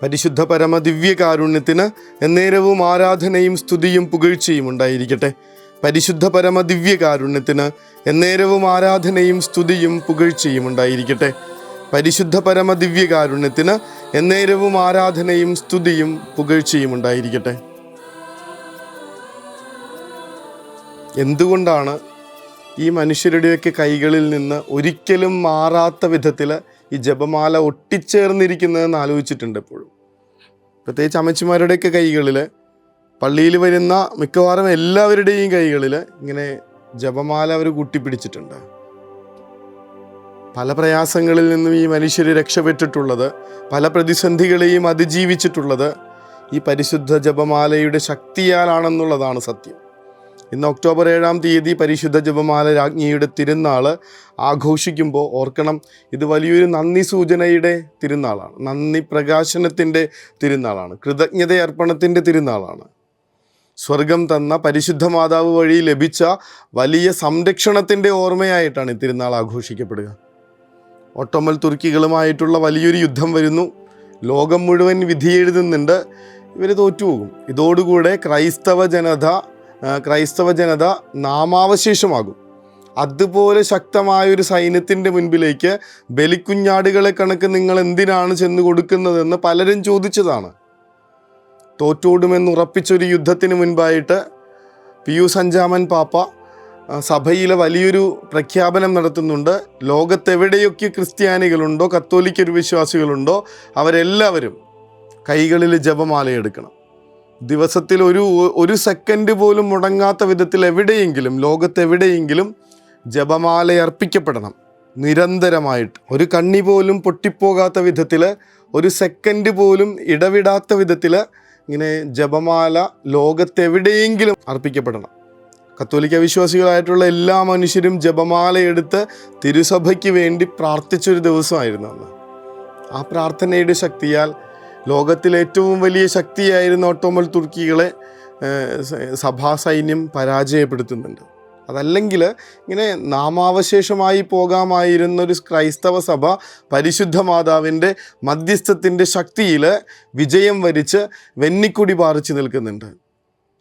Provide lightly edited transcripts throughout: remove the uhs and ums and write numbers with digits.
പരിശുദ്ധ പരമ ദിവ്യകാരുണ്യത്തിന് എന്നേരവും ആരാധനയും സ്തുതിയും പുകഴ്ചയും ഉണ്ടായിരിക്കട്ടെ. പരിശുദ്ധ പരമ ദിവ്യകാരുണ്യത്തിന് എന്നേരവും ആരാധനയും സ്തുതിയും പുകഴ്ചയും ഉണ്ടായിരിക്കട്ടെ. പരിശുദ്ധ പരമ ദിവ്യകാരുണ്യത്തിന് എന്നേരവും ആരാധനയും സ്തുതിയും പുകഴ്ചയും ഉണ്ടായിരിക്കട്ടെ. എന്തുകൊണ്ടാണ് ഈ മനുഷ്യരുടെയൊക്കെ കൈകളിൽ നിന്ന് ഒരിക്കലും മാറാത്ത വിധത്തിൽ ഈ ജപമാല ഒട്ടിച്ചേർന്നിരിക്കുന്നതെന്ന് ആലോചിച്ചിട്ടുണ്ട് എപ്പോഴും? പ്രത്യേകിച്ച് അമ്മച്ചിമാരുടെയൊക്കെ കൈകളിൽ, പള്ളിയിൽ വരുന്ന മിക്കവാറും എല്ലാവരുടെയും കൈകളിൽ ഇങ്ങനെ ജപമാല അവർ കൂട്ടിപ്പിടിച്ചിട്ടുണ്ട്. പല പ്രയാസങ്ങളിൽ നിന്നും ഈ മനുഷ്യർ രക്ഷപ്പെട്ടിട്ടുള്ളത്, പല പ്രതിസന്ധികളെയും അതിജീവിച്ചിട്ടുള്ളത് ഈ പരിശുദ്ധ ജപമാലയുടെ ശക്തിയാലാണെന്നുള്ളതാണ് സത്യം. ഇന്ന് ഒക്ടോബർ 7-ാം തീയതി പരിശുദ്ധ ജപമാല രാജ്ഞിയുടെ തിരുനാൾ ആഘോഷിക്കുമ്പോൾ ഓർക്കണം, ഇത് വലിയൊരു നന്ദി സൂചനയുടെ തിരുനാളാണ്, നന്ദി പ്രകാശനത്തിൻ്റെ തിരുനാളാണ്, കൃതജ്ഞതയർപ്പണത്തിൻ്റെ തിരുനാളാണ്. സ്വർഗം തന്ന പരിശുദ്ധ മാതാവ് വഴി ലഭിച്ച വലിയ സംരക്ഷണത്തിൻ്റെ ഓർമ്മയായിട്ടാണ് ഈ തിരുനാൾ ആഘോഷിക്കപ്പെടുക. ഒട്ടോമൻ തുർക്കികളുമായിട്ടുള്ള വലിയൊരു യുദ്ധം വരുന്നു. ലോകം മുഴുവൻ വിധിയെഴുതുന്നുണ്ട്, ഇവർ തോറ്റുപോകും. ഇതോടുകൂടെ ക്രൈസ്തവ ജനത നാമാവശേഷമാകും. അതുപോലെ ശക്തമായൊരു സൈന്യത്തിൻ്റെ മുൻപിലേക്ക് ബലിക്കുഞ്ഞാടുകളെ കണക്ക് നിങ്ങൾ എന്തിനാണ് ചെന്ന് കൊടുക്കുന്നതെന്ന് പലരും ചോദിച്ചതാണ്. തോറ്റോടുമെന്ന് ഉറപ്പിച്ചൊരു യുദ്ധത്തിന് മുൻപായിട്ട് പിയൂസ് 5-ാമൻ പാപ്പ സഭയിലെ വലിയൊരു പ്രഖ്യാപനം നടത്തുന്നുണ്ട്. ലോകത്തെവിടെയൊക്കെ ക്രിസ്ത്യാനികളുണ്ടോ, കത്തോലിക്ക വിശ്വാസികളുണ്ടോ, അവരെല്ലാവരും കൈകളിൽ ജപമാലയെടുക്കണം. ദിവസത്തിൽ ഒരു സെക്കൻഡ് പോലും മുടങ്ങാത്ത വിധത്തിൽ എവിടെയെങ്കിലും, ലോകത്തെവിടെയെങ്കിലും ജപമാല അർപ്പിക്കപ്പെടണം നിരന്തരമായിട്ട്. ഒരു കണ്ണി പോലും പൊട്ടിപ്പോകാത്ത വിധത്തിൽ, ഒരു സെക്കൻഡ് പോലും ഇടവിടാത്ത വിധത്തിൽ ഇങ്ങനെ ജപമാല ലോകത്തെവിടെയെങ്കിലും അർപ്പിക്കപ്പെടണം. കത്തോലിക്ക വിശ്വാസികളായിട്ടുള്ള എല്ലാ മനുഷ്യരും ജപമാല എടുത്ത് തിരുസഭയ്ക്ക് വേണ്ടി പ്രാർത്ഥിച്ചൊരു ദിവസമായിരുന്നു അന്ന്. ആ പ്രാർത്ഥനയുടെ ശക്തിയാൽ ലോകത്തിലെ ഏറ്റവും വലിയ ശക്തിയായിരുന്ന ഒട്ടോമൻ തുർക്കികളെ സഭാ സൈന്യം പരാജയപ്പെടുത്തുന്നുണ്ട്. അതല്ലെങ്കിൽ ഇങ്ങനെ നാമാവശേഷമായി പോകാമായിരുന്നൊരു ക്രൈസ്തവ സഭ പരിശുദ്ധ മാതാവിൻ്റെ മധ്യസ്ഥത്തിൻ്റെ ശക്തിയിൽ വിജയം വരിച്ച് വെന്നിക്കൊടി പാറിച്ച് നിൽക്കുന്നുണ്ട്.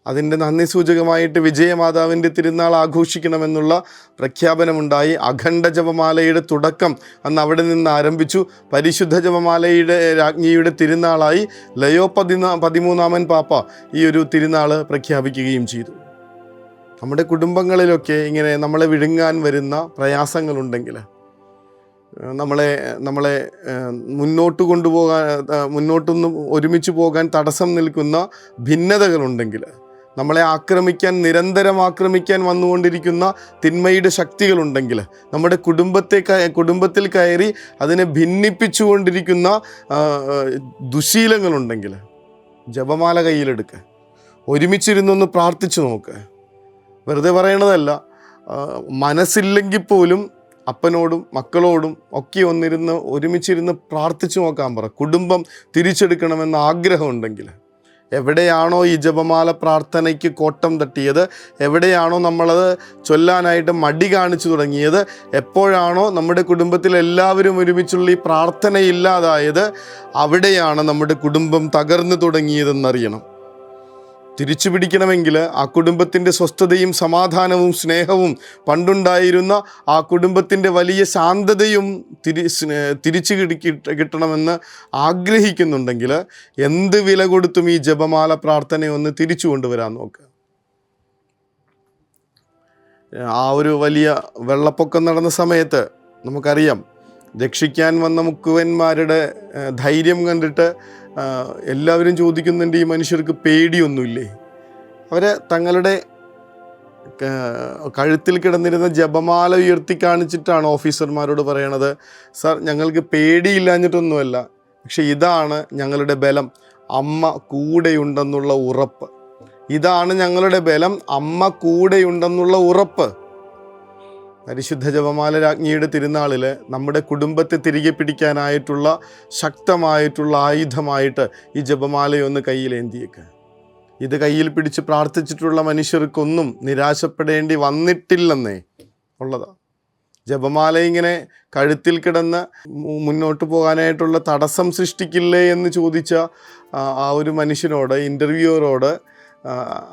അതിൻ്റെ നന്ദി സൂചകമായിട്ട് വിജയമാതാവിൻ്റെ തിരുനാൾ ആഘോഷിക്കണമെന്നുള്ള പ്രഖ്യാപനമുണ്ടായി. അഖണ്ഡ ജപമാലയുടെ തുടക്കം അന്ന് അവിടെ നിന്ന് ആരംഭിച്ചു. പരിശുദ്ധ ജപമാലയുടെ രാജ്ഞിയുടെ തിരുനാളായി ലയോ 13-ാമൻ പാപ്പ ഈ ഒരു തിരുനാൾ പ്രഖ്യാപിക്കുകയും ചെയ്തു. നമ്മുടെ കുടുംബങ്ങളിലൊക്കെ ഇങ്ങനെ നമ്മളെ വിഴുങ്ങാൻ വരുന്ന പ്രയാസങ്ങളുണ്ടെങ്കിൽ, നമ്മളെ മുന്നോട്ടൊന്നും ഒരുമിച്ച് പോകാൻ തടസ്സം നിൽക്കുന്ന ഭിന്നതകളുണ്ടെങ്കിൽ, നമ്മളെ നിരന്തരം ആക്രമിക്കാൻ വന്നുകൊണ്ടിരിക്കുന്ന തിന്മയുടെ ശക്തികളുണ്ടെങ്കിൽ, നമ്മുടെ കുടുംബത്തിൽ കയറി അതിനെ ഭിന്നിപ്പിച്ചുകൊണ്ടിരിക്കുന്ന ദുശീലങ്ങളുണ്ടെങ്കിൽ, ജപമാല കയ്യിലെടുക്കുക, ഒരുമിച്ചിരുന്നൊന്ന് പ്രാർത്ഥിച്ചു നോക്കുക. വെറുതെ പറയണതല്ല, മനസ്സില്ലെങ്കിൽ പോലും അപ്പനോടും മക്കളോടും ഒക്കെ ഒരുമിച്ചിരുന്ന് പ്രാർത്ഥിച്ചു നോക്കാൻ പറ. കുടുംബം തിരിച്ചെടുക്കണമെന്ന ആഗ്രഹമുണ്ടെങ്കിൽ, എവിടെയാണോ ഈ ജപമാല പ്രാർത്ഥനയ്ക്ക് കോട്ടം തട്ടിയത്, എവിടെയാണോ നമ്മളത് ചൊല്ലാനായിട്ട് മടി കാണിച്ചു തുടങ്ങിയത്, എപ്പോഴാണോ നമ്മുടെ കുടുംബത്തിൽ എല്ലാവരും ഒരുമിച്ചുള്ള ഈ പ്രാർത്ഥനയില്ലാതായത്, അവിടെയാണ് നമ്മുടെ കുടുംബം തകർന്നു തുടങ്ങിയതെന്നറിയണം. തിരിച്ചു പിടിക്കണമെങ്കിൽ ആ കുടുംബത്തിൻ്റെ സ്വസ്ഥതയും സമാധാനവും സ്നേഹവും, പണ്ടുണ്ടായിരുന്ന ആ കുടുംബത്തിൻ്റെ വലിയ ശാന്തതയും തിരിച്ചു കിട്ടണമെന്ന് ആഗ്രഹിക്കുന്നുണ്ടെങ്കിൽ എന്ത് വില കൊടുത്തും ഈ ജപമാല പ്രാർത്ഥനയൊന്ന് തിരിച്ചു കൊണ്ടുവരാൻ നോക്കുക. ആ ഒരു വലിയ വെള്ളപ്പൊക്കം നടന്ന സമയത്ത് നമുക്കറിയാം, രക്ഷിക്കാൻ വന്ന മുക്കുവന്മാരുടെ ധൈര്യം കണ്ടിട്ട് എല്ലാവരും ചോദിക്കുന്നുണ്ട്, ഈ മനുഷ്യർക്ക് പേടിയൊന്നുമില്ലേ? അവർ തങ്ങളുടെ കഴുത്തിൽ കിടന്നിരുന്ന ജപമാല ഉയർത്തി കാണിച്ചിട്ടാണ് ഓഫീസർമാരോട് പറയണത്, സാർ ഞങ്ങൾക്ക് പേടിയില്ലാഞ്ഞിട്ടൊന്നുമല്ല, പക്ഷെ ഇതാണ് ഞങ്ങളുടെ ബലം, അമ്മ കൂടെയുണ്ടെന്നുള്ള ഉറപ്പ്. ഇതാണ് ഞങ്ങളുടെ ബലം, അമ്മ കൂടെയുണ്ടെന്നുള്ള ഉറപ്പ്. പരിശുദ്ധ ജപമാല രാജ്ഞിയുടെ തിരുനാളിൽ നമ്മുടെ കുടുംബത്തെ തിരികെ പിടിക്കാനായിട്ടുള്ള ശക്തമായിട്ടുള്ള ആയുധമായിട്ട് ഈ ജപമാലയൊന്ന് കയ്യിലേന്തിയേക്ക്. ഇത് കയ്യിൽ പിടിച്ച് പ്രാർത്ഥിച്ചിട്ടുള്ള മനുഷ്യർക്കൊന്നും നിരാശപ്പെടേണ്ടി വന്നിട്ടില്ലെന്നേ ഉള്ളതാണ്. ജപമാല ഇങ്ങനെ കഴുത്തിൽ കിടന്ന് മുന്നോട്ട് പോകാനായിട്ടുള്ള തടസ്സം സൃഷ്ടിക്കില്ലേ എന്ന് ചോദിച്ച ആ ഒരു മനുഷ്യനോട്, ഇൻ്റർവ്യൂവറോട്,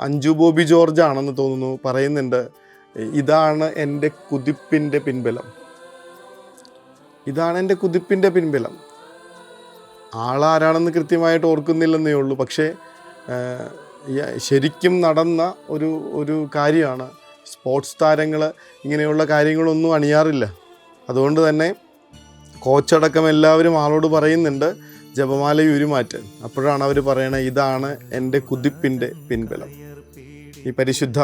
അഞ്ജു ബോബി ജോർജ് ആണെന്ന് തോന്നുന്നു, പറയുന്നുണ്ട്, ഇതാണ് എൻ്റെ കുതിപ്പിൻ്റെ പിൻബലം. ഇതാണ് എൻ്റെ കുതിപ്പിൻ്റെ പിൻബലം. ആളാരാണെന്ന് കൃത്യമായിട്ട് ഓർക്കുന്നില്ലെന്നേ ഉള്ളൂ. പക്ഷേ ശരിക്കും നടന്ന ഒരു കാര്യമാണ്. സ്പോർട്സ് താരങ്ങൾ ഇങ്ങനെയുള്ള കാര്യങ്ങളൊന്നും അണിയാറില്ല. അതുകൊണ്ട് തന്നെ കോച്ചടക്കം എല്ലാവരും ആളോട് പറയുന്നുണ്ട് ജപമാല ഉരുമാറ്റാൻ. അപ്പോഴാണ് അവർ പറയണത്, ഇതാണ് എൻ്റെ കുതിപ്പിൻ്റെ പിൻബലം. ഈ പരിശുദ്ധ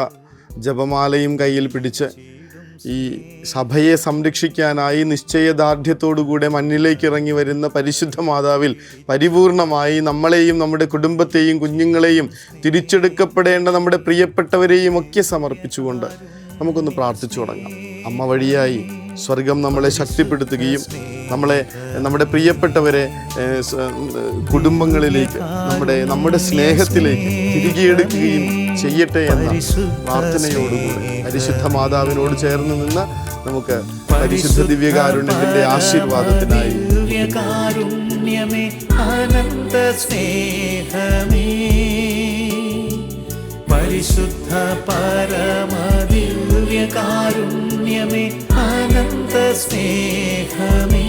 ജപമാലയും കയ്യിൽ പിടിച്ച് ഈ സഭയെ സംരക്ഷിക്കാനായി നിശ്ചയദാർഢ്യത്തോടുകൂടെ മണ്ണിലേക്ക് ഇറങ്ങി വരുന്ന പരിശുദ്ധ മാതാവിൽ പരിപൂർണമായി നമ്മളെയും നമ്മുടെ കുടുംബത്തെയും കുഞ്ഞുങ്ങളെയും തിരിച്ചെടുക്കപ്പെടേണ്ട നമ്മുടെ പ്രിയപ്പെട്ടവരെയും ഒക്കെ സമർപ്പിച്ചുകൊണ്ട് നമുക്കൊന്ന് പ്രാർത്ഥിച്ചു തുടങ്ങാം. അമ്മ വഴിയായി സ്വർഗം നമ്മളെ ശക്തിപ്പെടുത്തുകയും നമ്മുടെ പ്രിയപ്പെട്ടവരെ കുടുംബങ്ങളിലേക്ക് നമ്മുടെ സ്നേഹത്തിലേക്ക് തിരികെ എടുക്കുകയും ചെയ്യട്ടെ എന്ന പ്രാർത്ഥനയോടുകൂടി പരിശുദ്ധ മാതാവിനോട് ചേർന്ന് നിന്ന് നമുക്ക് പരിശുദ്ധ ദിവ്യകാരുണ്യത്തിന്റെ ആശീർവാദത്തിനായി പരിശുദ്ധ പരമദിവ്യകാരുണ്യമേ അനന്ത സ്നേഹമേ.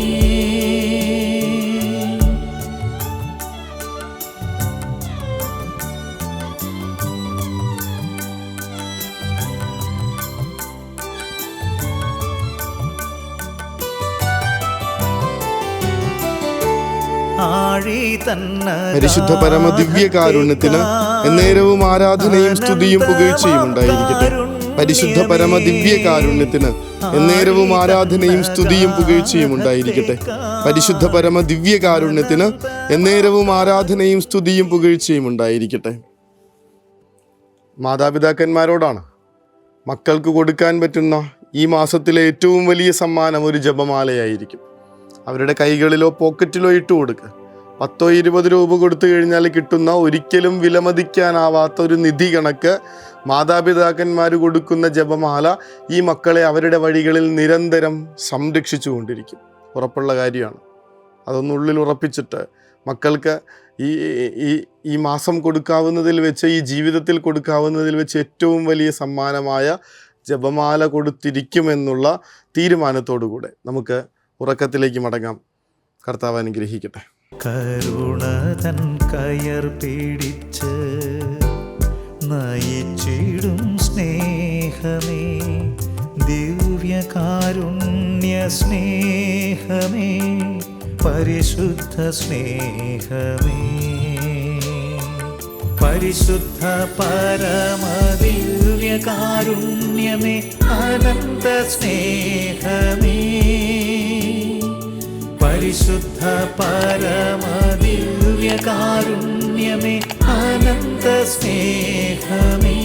പരിശുദ്ധ പരമ ദിവ്യകാരുണ്യത്തിന് എന്നേരവും ആരാധനയും സ്തുതിയും പുകഴ്ചയും ഉണ്ടായിരിക്കട്ടെ. പരിശുദ്ധ പരമ ദിവ്യകാരുണ്യത്തിന് എന്നേരവും ആരാധനയും സ്തുതിയും പുകഴ്ചയും ഉണ്ടായിരിക്കട്ടെ. പരിശുദ്ധ പരമ ദിവ്യകാരുണ്യത്തിന് എന്നേരവും ആരാധനയും സ്തുതിയും പുകഴ്ചയും ഉണ്ടായിരിക്കട്ടെ. മാതാപിതാക്കന്മാരോടാണ് മക്കൾക്ക് കൊടുക്കാൻ പറ്റുന്ന ഈ മാസത്തിലെ ഏറ്റവും വലിയ സമ്മാനം ഒരു ജപമാലയായിരിക്കും. അവരുടെ കൈകളിലോ പോക്കറ്റിലോ ഇട്ട് കൊടുക്കുക. 10-20 രൂപ കൊടുത്തു കഴിഞ്ഞാൽ കിട്ടുന്ന ഒരിക്കലും വിലമതിക്കാനാവാത്ത ഒരു നിധി കണക്ക് മാതാപിതാക്കന്മാർ കൊടുക്കുന്ന ജപമാല ഈ മക്കളെ അവരുടെ വഴികളിൽ നിരന്തരം സംരക്ഷിച്ചു കൊണ്ടിരിക്കും. ഉറപ്പുള്ള കാര്യമാണ്. അതൊന്നുള്ളിൽ ഉറപ്പിച്ചിട്ട് മക്കൾക്ക് ഈ മാസം കൊടുക്കാവുന്നതിൽ വെച്ച്, ഈ ജീവിതത്തിൽ കൊടുക്കാവുന്നതിൽ വെച്ച് ഏറ്റവും വലിയ സമ്മാനമായ ജപമാല കൊടുത്തിരിക്കുമെന്നുള്ള തീരുമാനത്തോടുകൂടെ നമുക്ക് ഉറക്കത്തിലേക്ക് മടങ്ങാം. കർത്താവ് അനുഗ്രഹിക്കട്ടെ. കരുണതൻ കയർ പിടിച്ച് നയിച്ചിടും സ്നേഹമേ, ദിവ്യകാരുണ്യ സ്നേഹമേ, പരിശുദ്ധ സ്നേഹമേ, പരിശുദ്ധ പരമദിവ്യകാരുണ്യമേ അനന്ത സ്നേഹമേ, പരിശുദ്ധ പരമദിവ്യകാരുണ്യമേ അനന്ത സ്നേഹമേ.